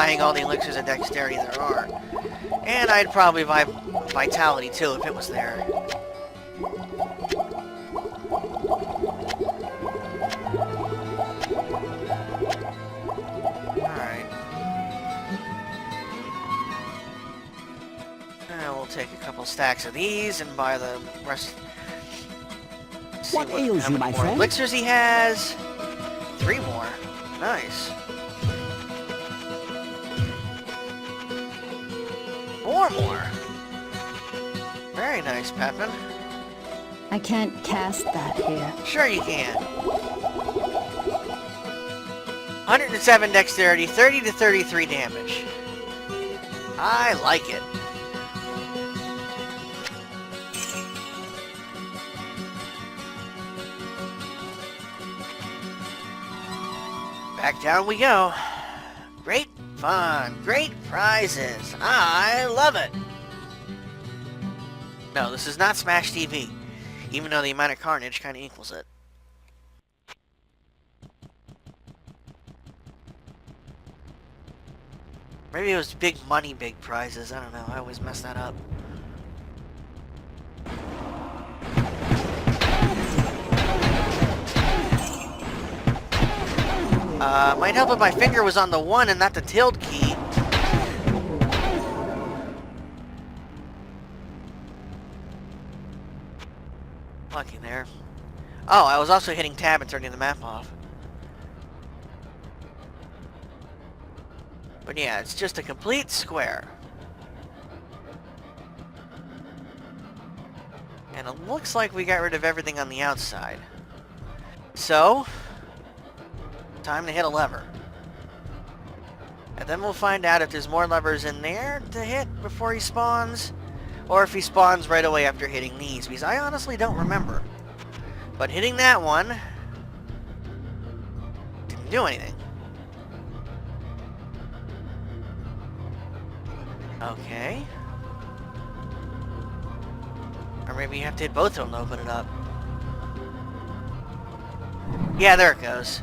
buying all the elixirs of dexterity there are. And I'd probably buy vitality too if it was there. Alright. We'll take a couple stacks of these and buy the rest. What ails you, my friend? Elixirs he has. 3 more. Nice. 4 more. Very nice, Pepin. I can't cast that here. Sure you can. 107 dexterity, 30 to 33 damage. I like it. Back down we go. Great fun, great prizes. I love it. No, this is not Smash TV, even though the amount of carnage kind of equals it. Maybe it was big money, big prizes. I don't know. I always mess that up. Might help if my finger was on the 1 and not the tilde key. Lucky there. Oh, I was also hitting tab and turning the map off. But yeah, it's just a complete square. And it looks like we got rid of everything on the outside. So, time to hit a lever. And then we'll find out if there's more levers in there to hit before he spawns, or if he spawns right away after hitting these, because I honestly don't remember. But hitting that one didn't do anything. Okay. Or maybe you have to hit both of them to open it up. Yeah, there it goes.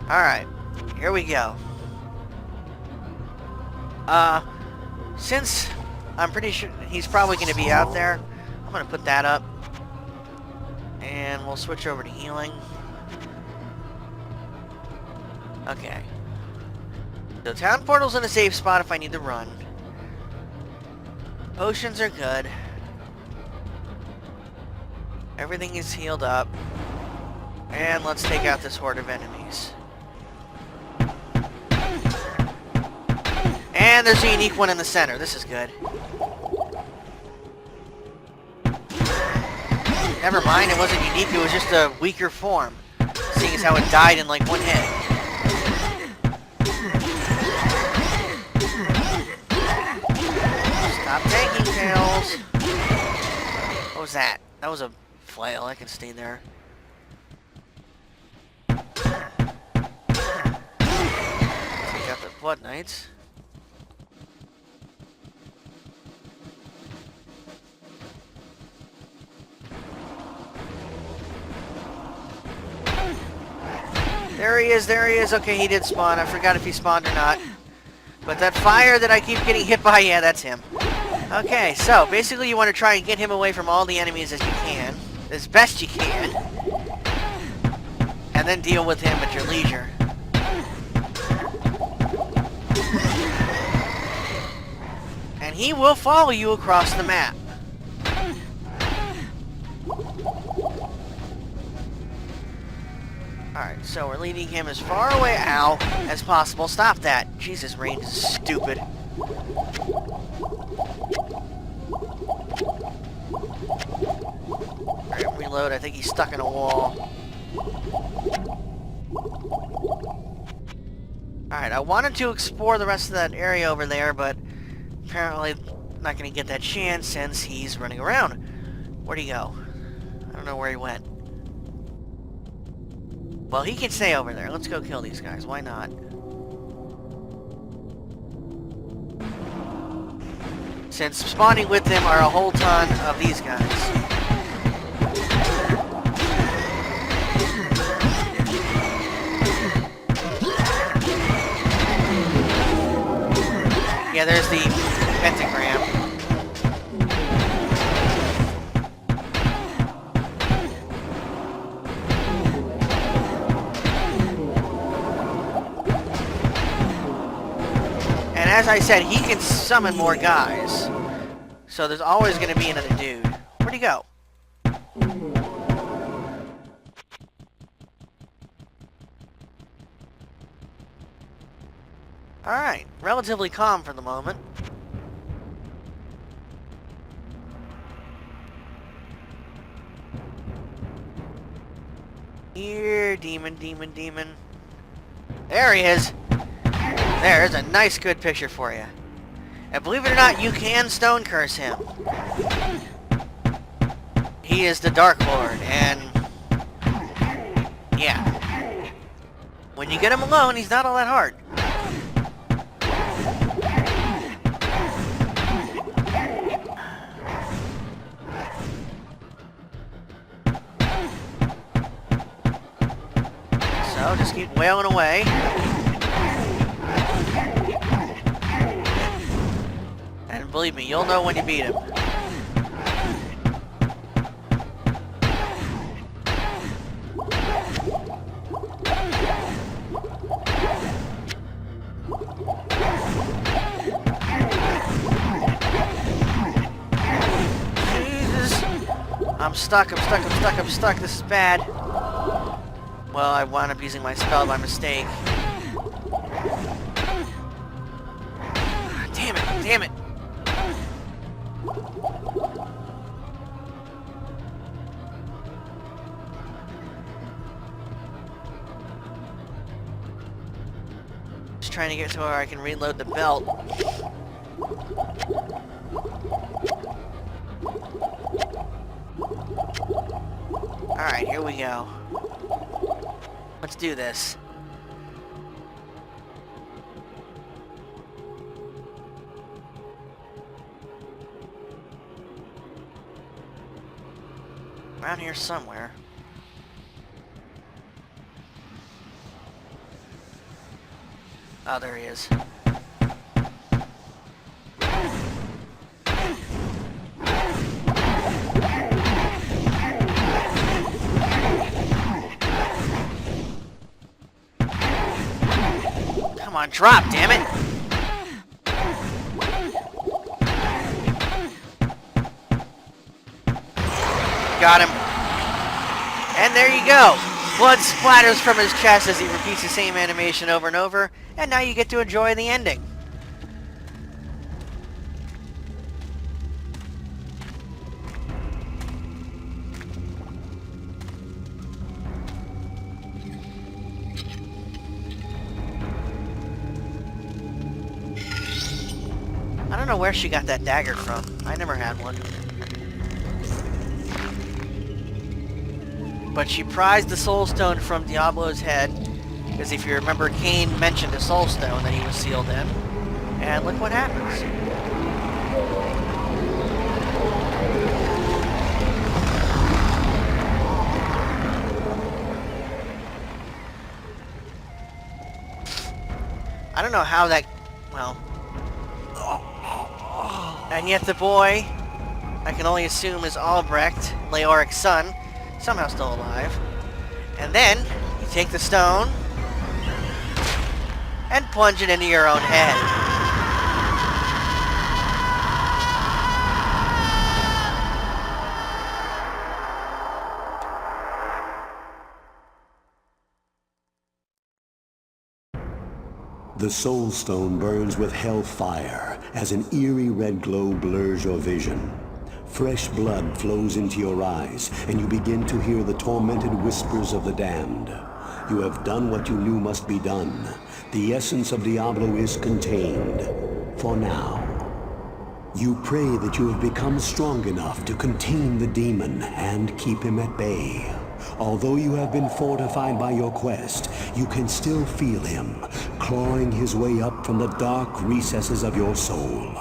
Alright, here we go. Since I'm pretty sure he's probably going to be out there, I'm going to put that up. And we'll switch over to healing. Okay. So town portal's in a safe spot if I need to run. Potions are good. Everything is healed up. And let's take out this horde of enemies. And there's a unique one in the center. This is good. Never mind, it wasn't unique. It was just a weaker form. Seeing as how it died in like 1 hit. Stop tanking, Tails. What was that? That was a flail. I can stay there. Take out the Blood Knights. There he is, there he is. Okay, he did spawn. I forgot if he spawned or not. But that fire that I keep getting hit by, yeah, that's him. Okay, so basically you want to try and get him away from all the enemies as you can. As best you can. And then deal with him at your leisure. And he will follow you across the map. Alright, so we're leading him as far away, ow, as possible. Stop that. Jesus, range is stupid. Alright, reload. I think he's stuck in a wall. Alright, I wanted to explore the rest of that area over there, but apparently not going to get that chance since he's running around. Where'd he go? I don't know where he went. Well, he can stay over there. Let's go kill these guys. Why not? Since spawning with them are a whole ton of these guys. Yeah, there's the pentagram. And as I said, he can summon more guys. So there's always going to be another dude. Where'd he go? Alright, relatively calm for the moment. Here, demon, demon, demon. There he is! There's a nice good picture for you. And believe it or not, you can stone curse him. He is the Dark Lord, and yeah. When you get him alone, he's not all that hard. So just keep wailing away. And believe me, you'll know when you beat him. Jesus! I'm stuck, I'm stuck, I'm stuck, I'm stuck. This is bad. Well, I wound up using my spell by mistake. Damn it, damn it! Just trying to get to where I can reload the belt. Alright, here we go. Let's do this. Around here somewhere. Oh, there he is. Come on, drop, damn it! Got him. And there you go. Blood splatters from his chest as he repeats the same animation over and over, and now you get to enjoy the ending. I don't know where she got that dagger from. I never had one. But she prized the soul stone from Diablo's head, because if you remember, Cain mentioned a soul stone that he was sealed in. And look what happens. I don't know how that... well... And yet the boy, I can only assume is Albrecht, Leoric's son, somehow still alive. And then, you take the stone and plunge it into your own head. The Soul Stone burns with hellfire as an eerie red glow blurs your vision. Fresh blood flows into your eyes, and you begin to hear the tormented whispers of the damned. You have done what you knew must be done. The essence of Diablo is contained. For now. You pray that you have become strong enough to contain the demon and keep him at bay. Although you have been fortified by your quest, you can still feel him, clawing his way up from the dark recesses of your soul.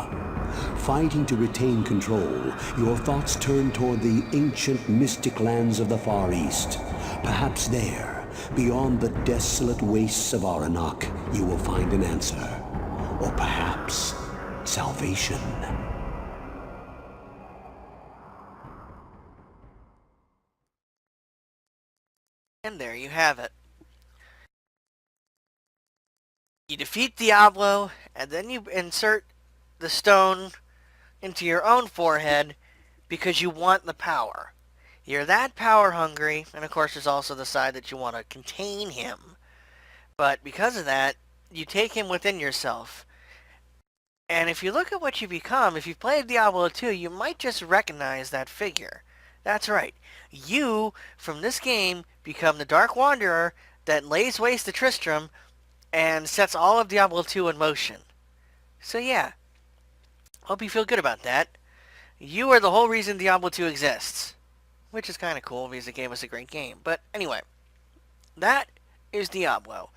Fighting to retain control, your thoughts turn toward the ancient mystic lands of the Far East. Perhaps there, beyond the desolate wastes of Aranok, you will find an answer. Or perhaps salvation. And there you have it. You defeat Diablo, and then you insert the stone into your own forehead because you want the power. You're that power hungry, and of course there's also the side that you want to contain him. But because of that, you take him within yourself. And if you look at what you become, if you've played Diablo 2, you might just recognize that figure. That's right. You, from this game, become the Dark Wanderer that lays waste to Tristram and sets all of Diablo 2 in motion. So yeah, hope you feel good about that. You are the whole reason Diablo 2 exists. Which is kind of cool because the game was a great game. But anyway, that is Diablo.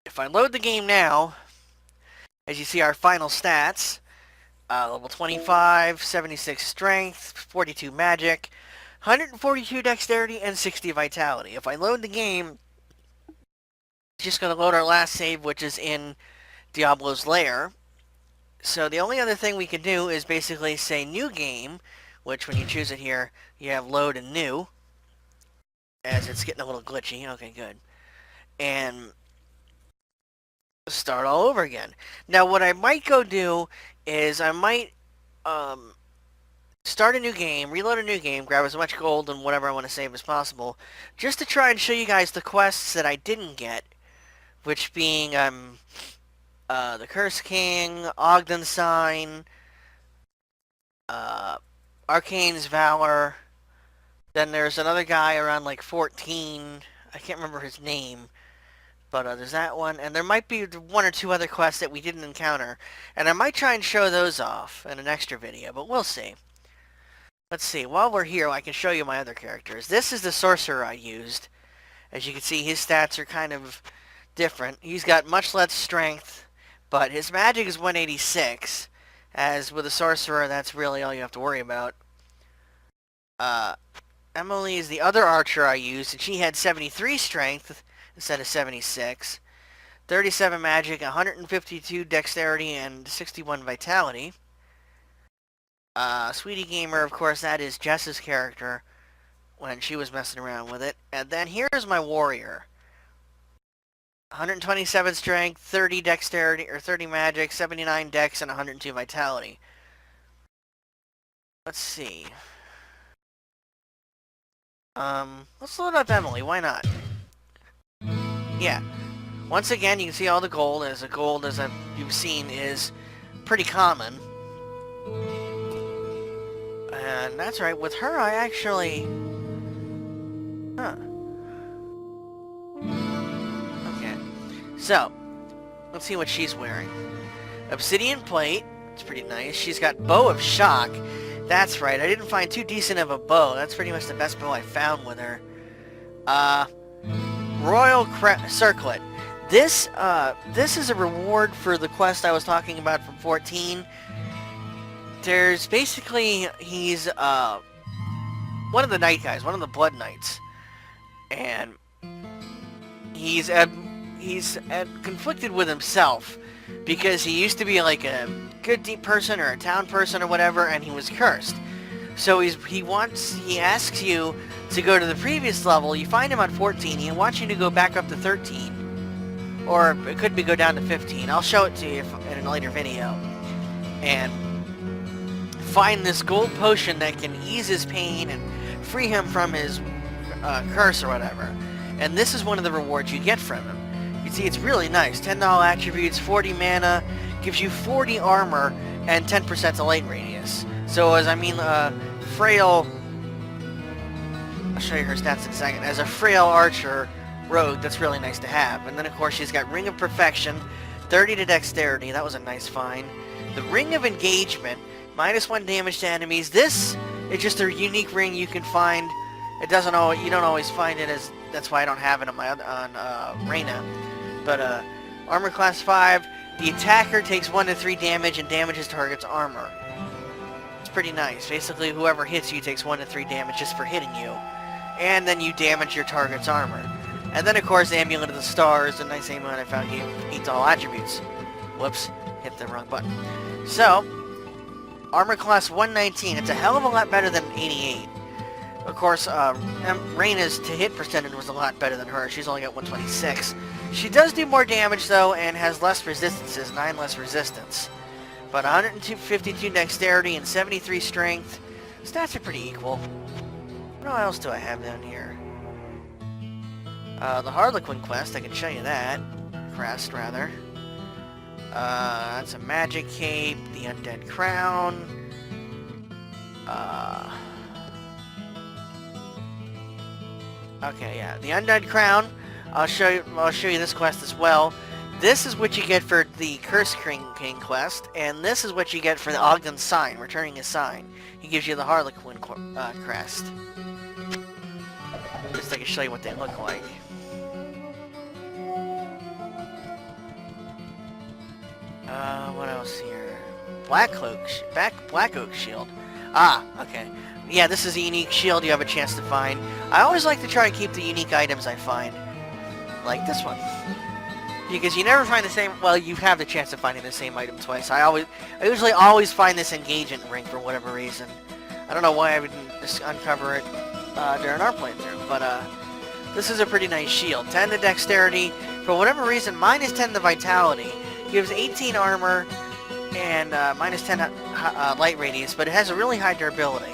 If I load the game now, as you see our final stats, level 25, 76 strength, 42 magic, 142 dexterity, and 60 vitality. If I load the game, it's just going to load our last save, which is in Diablo's lair. So the only other thing we can do is basically say new game, which when you choose it here, you have load and new, as it's getting a little glitchy. Okay, good. And start all over again. Now what I might go do is I might start a new game, reload a new game, grab as much gold and whatever I want to save as possible, just to try and show you guys the quests that I didn't get, which being the Curse King, Ogden's Sign, Arcane's Valor. Then there's another guy around like 14. I can't remember his name. But there's that one. And there might be one or two other quests that we didn't encounter. And I might try and show those off in an extra video. But we'll see. Let's see. While we're here, I can show you my other characters. This is the sorcerer I used. As you can see, his stats are kind of different. He's got much less strength. But his magic is 186. As with a sorcerer, that's really all you have to worry about. Emily is the other archer I used, and she had 73 strength instead of 76. 37 magic, 152 dexterity, and 61 vitality. Sweetie Gamer, of course, that is Jess's character when she was messing around with it. And then here's my warrior. 127 strength, 30 dexterity, or 30 magic, 79 dex, and 102 vitality. Let's see. Let's load up Emily, why not? Yeah. Once again, you can see all the gold, as you've seen, is pretty common. And that's right, with her I actually... Huh. Okay. So, let's see what she's wearing. Obsidian plate, it's pretty nice. She's got bow of shock. That's right, I didn't find too decent of a bow. That's pretty much the best bow I found with her. Royal Circlet. This is a reward for the quest I was talking about from 14. There's basically, he's one of the Knight guys, one of the Blood Knights. And he's conflicted with himself because he used to be like a good deep person or a town person or whatever, and he was cursed. So he asks you to go to the previous level. You find him on 14. He wants you to go back up to 13, or it could be go down to 15. I'll show it to you in a later video. And find this gold potion that can ease his pain and free him from his curse or whatever. And this is one of the rewards you get from him. You see, it's really nice. $10 attributes, 40 mana, gives you 40 armor, and 10% to light radius. So as frail... I'll show you her stats in a second. As a frail archer rogue, that's really nice to have. And then of course she's got Ring of Perfection, 30 to dexterity. That was a nice find. The Ring of Engagement, -1 damage to enemies. This is just a unique ring you can find. You don't always find it, as that's why I don't have it on Reyna. But armor class 5, the attacker takes 1 to 3 damage and damages target's armor. It's pretty nice. Basically, whoever hits you takes 1 to 3 damage just for hitting you, and then you damage your target's armor. And then of course, Amulet of the Stars, a nice amulet I found, gave 8 all attributes. Whoops, hit the wrong button. So, armor class 119. It's a hell of a lot better than 88. Of course, Reyna's to hit percentage was a lot better than her. She's only got 126. She does do more damage though, and has less resistances, 9 less resistance. But 152 dexterity and 73 strength. Stats are pretty equal. What else do I have down here? The Harlequin quest, I can show you that. Crest, rather. That's a magic cape, the undead crown. Okay, yeah, the undead crown. I'll show you this quest as well. This is what you get for the Curse King quest, and this is what you get for the Ogden sign, returning a sign. He gives you the Harlequin crest. Just so I can show you what they look like. What else here? Black Oak Shield. Ah, okay. Yeah, this is a unique shield you have a chance to find. I always like to try and keep the unique items I find. Like this one. Because you never find the same, well, you have the chance of finding the same item twice. I usually always find this engagement ring for whatever reason. I don't know why I wouldn't just uncover it during our playthrough, but this is a pretty nice shield. 10 to dexterity. For whatever reason, minus 10 to vitality. Gives 18 armor and minus 10 light radius, but it has a really high durability.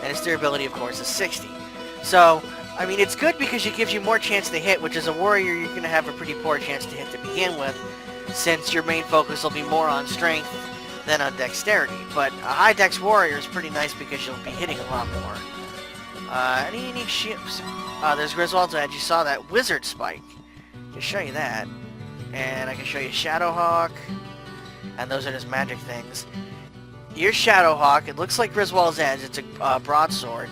And its durability, of course, is 60. So, I mean, it's good because it gives you more chance to hit, which as a warrior, you're going to have a pretty poor chance to hit to begin with, since your main focus will be more on strength than on dexterity. But a high dex warrior is pretty nice because you'll be hitting a lot more. Any unique ships? There's Griswold's Edge. You saw that. Wizard Spike. I can show you that. And I can show you Shadowhawk. And those are just magic things. Here's Shadowhawk. It looks like Griswold's Edge. It's a broadsword.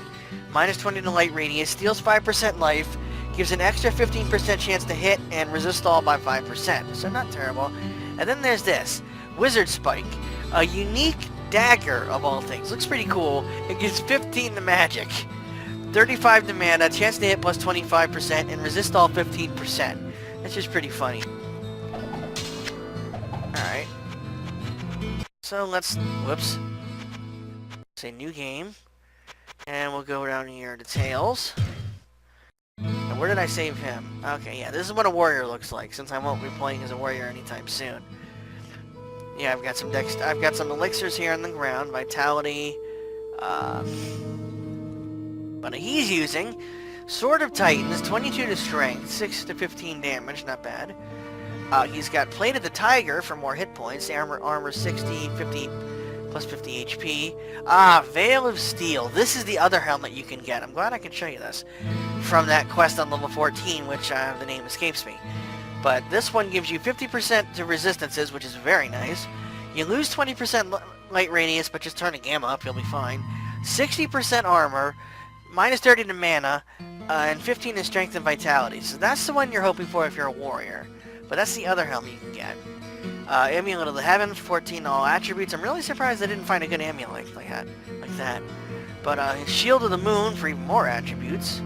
Minus 20 to light radius. Steals 5% life. Gives an extra 15% chance to hit. And resist all by 5%. So not terrible. And then there's this. Wizard Spike. A unique dagger of all things. Looks pretty cool. It gives 15 to magic. 35 to mana. Chance to hit plus 25%. And resist all 15%. That's just pretty funny. Alright. So let's, whoops, say new game, and we'll go down here to Tails. And where did I save him? Okay, yeah, this is what a warrior looks like, since I won't be playing as a warrior anytime soon. Yeah, I've got some elixirs here on the ground, vitality, but he's using Sword of Titans, 22 to strength, 6 to 15 damage, not bad. He's got Plate of the Tiger for more hit points. Armor 60, 50, plus 50 HP. Veil of Steel. This is the other helmet you can get. I'm glad I can show you this. From that quest on level 14, which the name escapes me. But this one gives you 50% to resistances, which is very nice. You lose 20% light radius, but just turn a gamma up, you'll be fine. 60% armor, minus 30 to mana, and 15 to strength and vitality. So that's the one you're hoping for if you're a warrior. But that's the other helmet you can get. Amulet of the Heavens, 14 all attributes. I'm really surprised I didn't find a good amulet like that. But Shield of the Moon for even more attributes.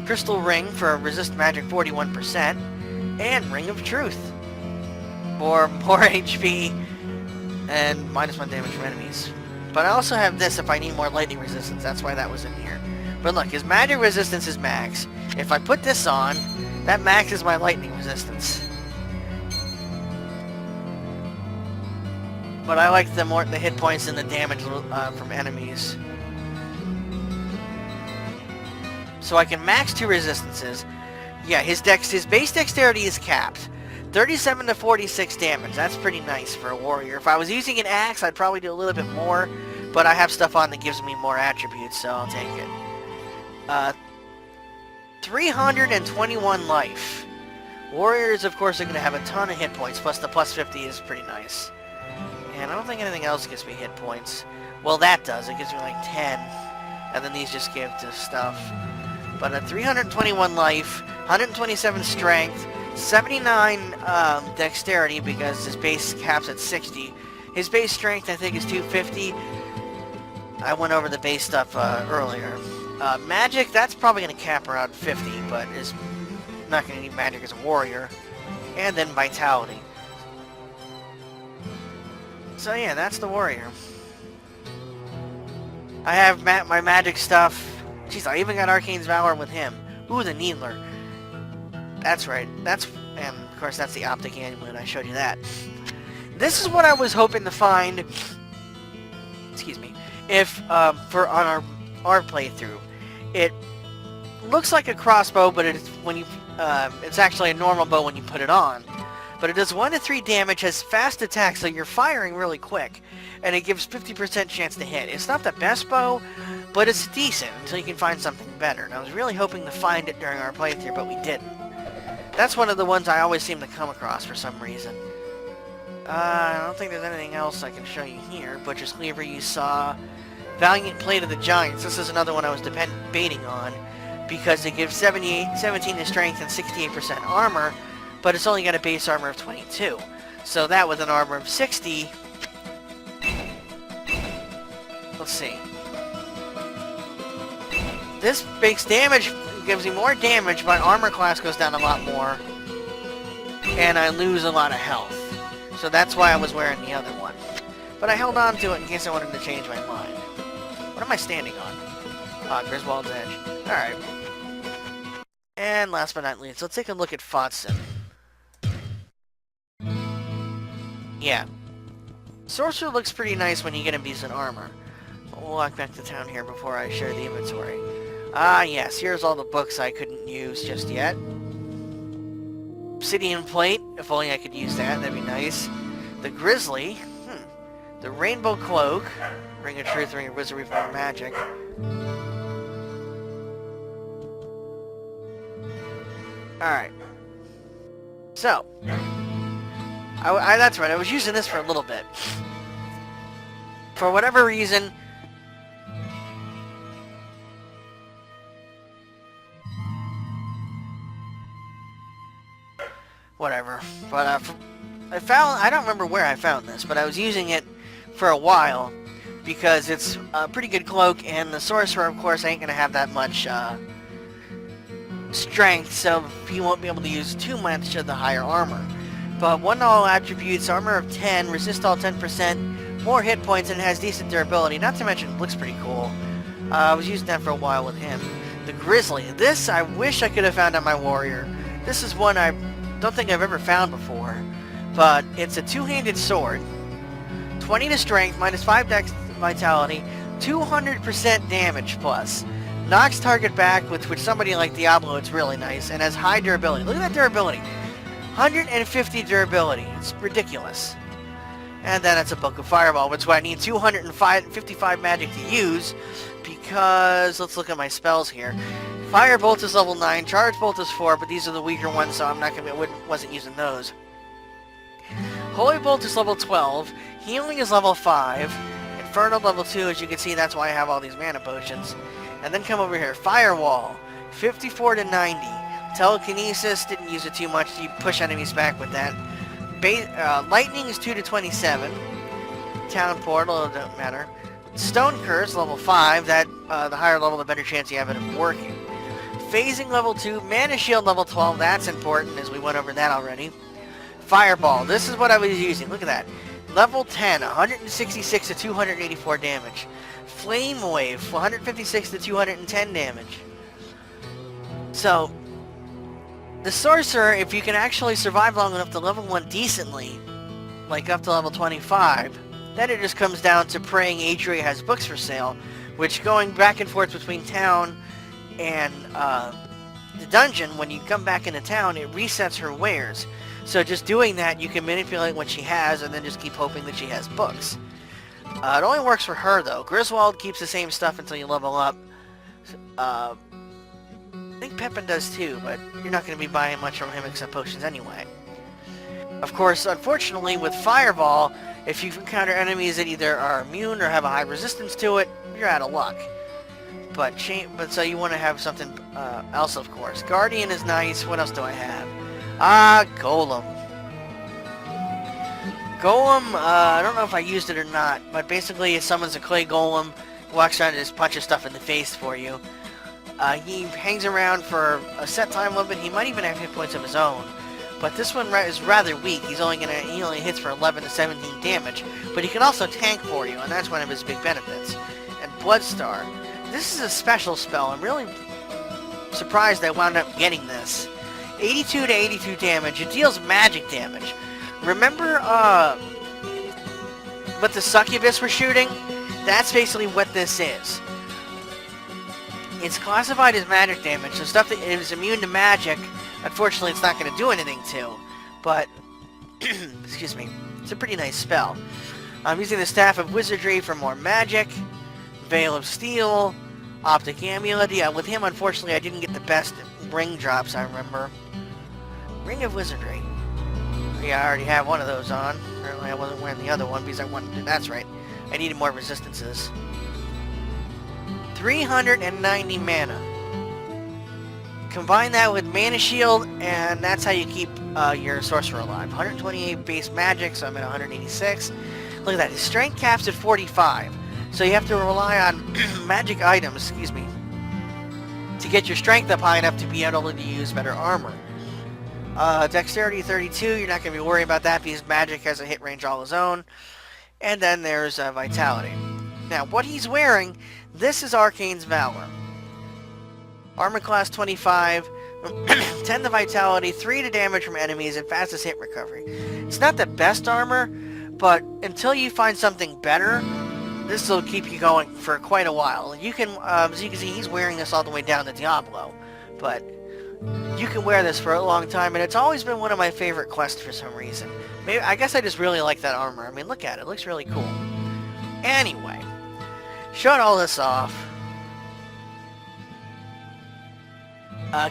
Crystal Ring for resist magic 41%. And Ring of Truth for more HP and minus 1 damage from enemies. But I also have this if I need more lightning resistance. That's why that was in here. But look, his magic resistance is max. If I put this on, that maxes my lightning resistance. But I like the hit points and the damage from enemies. So I can max 2 resistances. Yeah, his base dexterity is capped. 37 to 46 damage. That's pretty nice for a warrior. If I was using an axe, I'd probably do a little bit more. But I have stuff on that gives me more attributes, so I'll take it. 321 life. Warriors, of course, are going to have a ton of hit points, plus the plus 50 is pretty nice. And I don't think anything else gives me hit points. Well, that does. It gives me like 10. And then these just give to stuff. But 321 life, 127 strength, 79 dexterity because his base caps at 60. His base strength, I think, is 250. I went over the base stuff earlier. Magic, that's probably going to cap around 50, but is not going to need magic as a warrior. And then vitality. So yeah, that's the warrior. I have my magic stuff. Jeez, I even got Arcane's Valor with him. Ooh, the Needler. That's right. And of course that's the Optic Amulet. I showed you that. This is what I was hoping to find. Excuse me. If for on our playthrough, it looks like a crossbow, but it's actually a normal bow when you put it on. But it does 1 to 3 damage, has fast attack, so you're firing really quick, and it gives 50% chance to hit. It's not the best bow, but it's decent until you can find something better. And I was really hoping to find it during our playthrough, but we didn't. That's one of the ones I always seem to come across for some reason. I don't think there's anything else I can show you here. Butcher's Cleaver you saw. Valiant Plate of the Giants. This is another one I was debating on, because it gives 17 to strength and 68% armor, but it's only got a base armor of 22. So that with an armor of 60... Let's see. This makes damage, gives me more damage, but armor class goes down a lot more. And I lose a lot of health. So that's why I was wearing the other one. But I held on to it in case I wanted to change my mind. What am I standing on? Griswold's Edge. Alright. And last but not least, let's take a look at Fotson. Yeah. Sorcerer looks pretty nice when you get him decent armor. We'll walk back to town here before I share the inventory. Ah, yes, here's all the books I couldn't use just yet. Obsidian Plate, if only I could use that, that'd be nice. The Grizzly, the Rainbow Cloak, Ring of Truth, Ring of Wizardry for Magic. Alright. So, that's right, I was using this for a little bit. For whatever reason... Whatever. But, I don't remember where I found this, but I was using it for a while, because it's a pretty good cloak, and the Sorcerer, of course, ain't gonna have that much, strength, so he won't be able to use too much of the higher armor. But one all attributes, armor of 10, resist all 10%, more hit points, and it has decent durability. Not to mention, it looks pretty cool. I was using that for a while with him. The Grizzly. This, I wish I could have found on my warrior. This is one I don't think I've ever found before. But it's a two-handed sword. 20 to strength, minus 5 dex vitality, 200% damage plus. Knocks target back, with which somebody like Diablo, it's really nice, and has high durability. Look at that durability. 150 durability. It's ridiculous. And then it's a Book of Fireball, which I need 255 magic to use, because, let's look at my spells here. Firebolt is level 9, Charge Bolt is 4, but these are the weaker ones, so wasn't using those. Holy Bolt is level 12, Healing is level 5, Inferno level 2, as you can see, that's why I have all these mana potions. And then come over here, Firewall, 54 to 90. Telekinesis, didn't use it too much, you push enemies back with that. Lightning is 2 to 27. Town Portal, it don't matter. Stone Curse, level 5, that the higher level the better chance you have of working. Phasing level 2, Mana Shield level 12, that's important as we went over that already. Fireball, this is what I was using, look at that. Level 10, 166 to 284 damage. Flame Wave, 156 to 210 damage. So, the Sorcerer, if you can actually survive long enough to level 1 decently, like up to level 25, then it just comes down to praying Adria has books for sale, which going back and forth between town and the dungeon, when you come back into town, it resets her wares. So just doing that, you can manipulate what she has and then just keep hoping that she has books. It only works for her, though. Griswold keeps the same stuff until you level up. I think Pepin does too, but you're not going to be buying much from him except potions anyway. Of course, unfortunately, with Fireball, if you encounter enemies that either are immune or have a high resistance to it, you're out of luck. But so you want to have something else, of course. Guardian is nice. What else do I have? Golem. Golem, I don't know if I used it or not, but basically it summons a clay golem, walks around and just punches stuff in the face for you. He hangs around for a set time limit. He might even have hit points of his own. but this one is rather weak. He only hits for 11 to 17 damage, but he can also tank for you, and that's one of his big benefits. And Bloodstar, this is a special spell. I'm really surprised I wound up getting this. 82 to 82 damage. It deals magic damage. Remember what the succubus were shooting? That's basically what this is. It's classified as magic damage, so stuff that is immune to magic, unfortunately it's not going to do anything to. But, excuse me, it's a pretty nice spell. I'm using the Staff of Wizardry for more magic, Veil of Steel, Optic Amulet. Yeah, with him, unfortunately, I didn't get the best ring drops, I remember. Ring of Wizardry. Yeah, I already have one of those on. Apparently I wasn't wearing the other one because I wanted to... That's right. I needed more resistances. 390 mana. Combine that with Mana Shield, and that's how you keep your Sorcerer alive. 128 base magic, so I'm at 186. Look at that. His strength caps at 45. So you have to rely on magic items, excuse me, to get your strength up high enough to be able to use better armor. Dexterity 32, you're not going to be worried about that because magic has a hit range all his own. And then there's Vitality. Now, what he's wearing, this is Arcane's Valor. Armor class 25, 10 to Vitality, 3 to damage from enemies, and fastest hit recovery. It's not the best armor, but until you find something better, this will keep you going for quite a while. You can, as you can see, he's wearing this all the way down to Diablo, but you can wear this for a long time, and it's always been one of my favorite quests for some reason. Maybe, I guess I just really like that armor. I mean, look at it. It looks really cool. Anyway, showed all this off.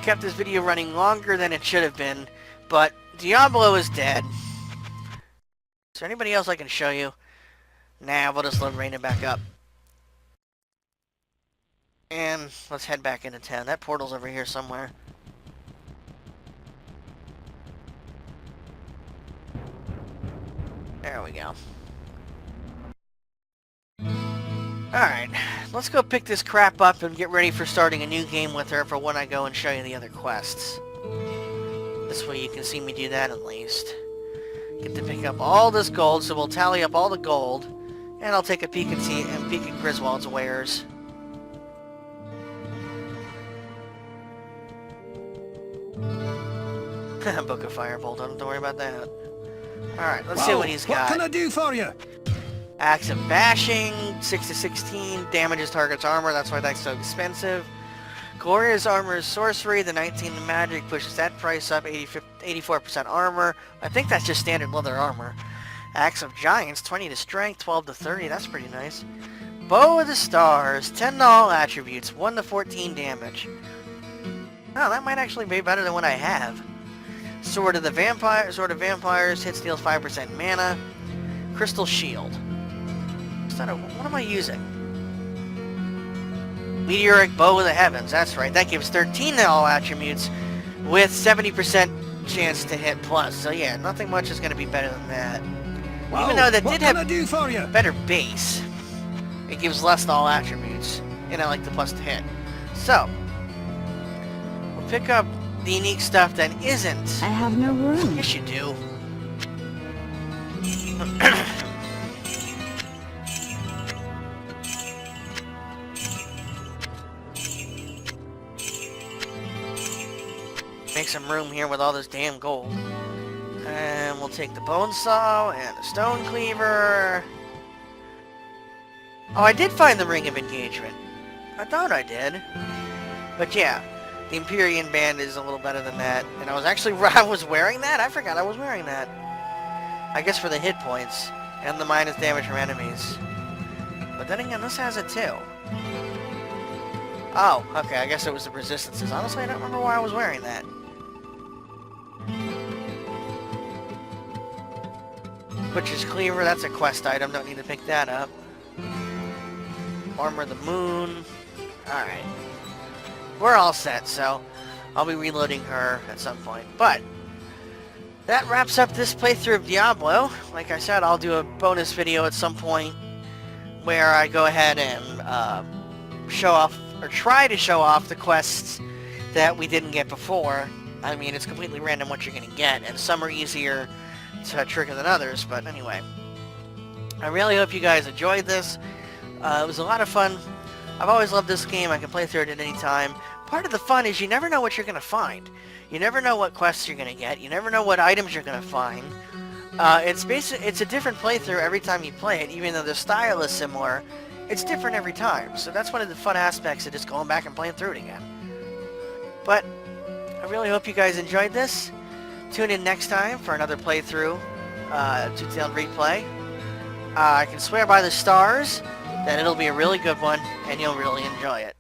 Kept this video running longer than it should have been, but Diablo is dead. Is there anybody else I can show you? Nah, we'll just load Raina back up. And let's head back into town. That portal's over here somewhere. There we go. Alright, let's go pick this crap up and get ready for starting a new game with her for when I go and show you the other quests. This way you can see me do that at least. Get to pick up all this gold, so we'll tally up all the gold, and I'll take a peek at Griswold's wares. Book of Firebolt, don't have to worry about that. Alright, let's see what he's got. What can I do for you? Axe of Bashing, 6 to 16, damages target's armor, that's why that's so expensive. Gloria's armor is sorcery, the 19 to magic pushes that price up, 84% armor. I think that's just standard leather armor. Axe of Giants, 20 to strength, 12 to 30, that's pretty nice. Bow of the Stars, 10 to all attributes, 1 to 14 damage. Oh, that might actually be better than what I have. Sword of Vampires, hit steals 5% mana. Crystal Shield. What am I using? Meteoric Bow of the Heavens, that's right. That gives 13 to all attributes with 70% chance to hit plus. So yeah, nothing much is going to be better than that. Whoa, even though that did have do for you? better base, it gives less to all attributes. And I like the plus to hit. So, we'll pick up the unique stuff that isn't. I have no room. Yes, you do. Make some room here with all this damn gold. And we'll take the bone saw and the stone cleaver. Oh, I did find the ring of engagement. I thought I did. But yeah, the Empyrean band is a little better than that. And I was wearing that? I forgot I was wearing that. I guess for the hit points and the minus damage from enemies. But then again, this has it too. Oh, okay, I guess it was the resistances. Honestly, I don't remember why I was wearing that. Butcher's Cleaver, that's a quest item, don't need to pick that up. Armor of the Moon. Alright. We're all set, so I'll be reloading her at some point. But that wraps up this playthrough of Diablo. Like I said, I'll do a bonus video at some point where I go ahead and show off, or try to show off the quests that we didn't get before. I mean, it's completely random what you're going to get, and some are easier to trigger than others, but anyway. I really hope you guys enjoyed this. It was a lot of fun. I've always loved this game. I can play through it at any time. Part of the fun is you never know what you're going to find. You never know what quests you're going to get. You never know what items you're going to find. It's a different playthrough every time you play it, even though the style is similar. It's different every time, so that's one of the fun aspects of just going back and playing through it again. But I really hope you guys enjoyed this. Tune in next time for another playthrough, detailed replay. I can swear by the stars that it'll be a really good one, and you'll really enjoy it.